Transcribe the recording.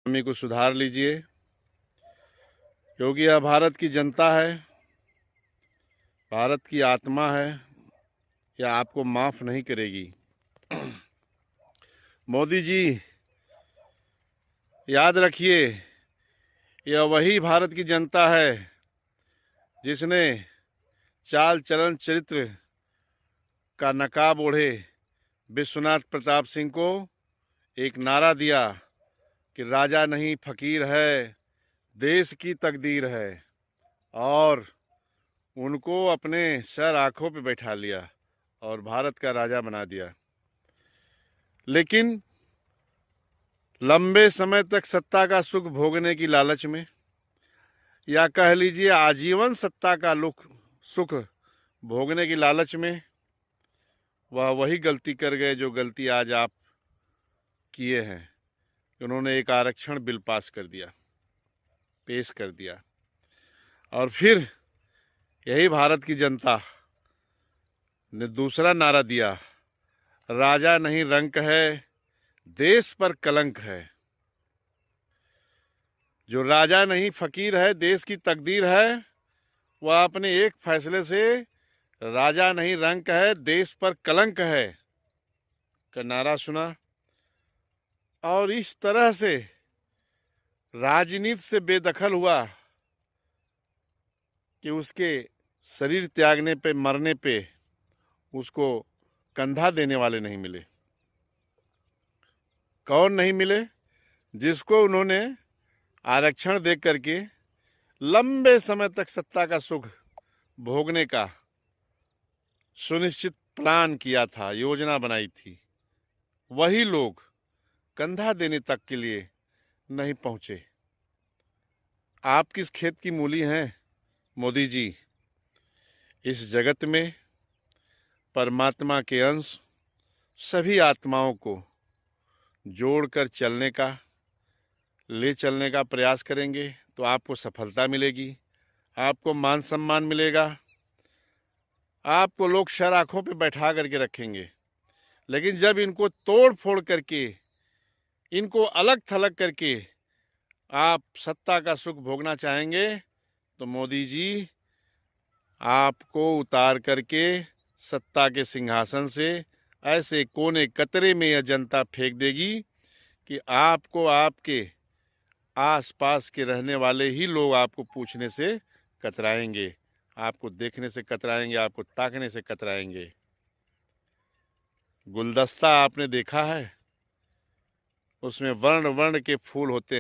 Economy को सुधार लीजिए, क्योंकि यह भारत की जनता है, भारत की आत्मा है। यह आपको माफ़ नहीं करेगी। मोदी जी, याद रखिए, यह वही भारत की जनता है जिसने चाल चलन चरित्र का नकाब ओढ़े विश्वनाथ प्रताप सिंह को एक नारा दिया कि राजा नहीं फकीर है, देश की तकदीर है, और उनको अपने सर आंखों पे बैठा लिया और भारत का राजा बना दिया। लेकिन लंबे समय तक सत्ता का सुख भोगने की लालच में, या कह लीजिए आजीवन सत्ता का सुख भोगने की लालच में, वह वही गलती कर गए जो गलती आज आप किए हैं। उन्होंने एक आरक्षण बिल पास कर दिया, पेश कर दिया, और फिर यही भारत की जनता ने दूसरा नारा दिया, राजा नहीं रंक है, देश पर कलंक है। जो राजा नहीं फकीर है, देश की तकदीर है, वह अपने एक फैसले से राजा नहीं रंक है, देश पर कलंक है का नारा सुना, और इस तरह से राजनीति से बेदखल हुआ कि उसके शरीर त्यागने पे, मरने पे उसको कंधा देने वाले नहीं मिले। कौन नहीं मिले? जिसको उन्होंने आरक्षण दे करके लंबे समय तक सत्ता का सुख भोगने का सुनिश्चित प्लान किया था, योजना बनाई थी, वही लोग कंधा देने तक के लिए नहीं पहुंचे। आप किस खेत की मूली हैं मोदी जी? इस जगत में परमात्मा के अंश सभी आत्माओं को जोड़कर चलने का, ले चलने का प्रयास करेंगे तो आपको सफलता मिलेगी, आपको मान सम्मान मिलेगा, आपको लोग सर आंखों पे बैठा करके रखेंगे। लेकिन जब इनको तोड़ फोड़ करके, इनको अलग थलग करके आप सत्ता का सुख भोगना चाहेंगे तो मोदी जी, आपको उतार करके सत्ता के सिंहासन से ऐसे कोने कतरे में यह जनता फेंक देगी कि आपको आपके आसपास के रहने वाले ही लोग आपको पूछने से कतराएंगे, आपको देखने से कतराएंगे, आपको ताकने से कतराएंगे। गुलदस्ता आपने देखा है? उसमें वर्ण वर्ण के फूल होते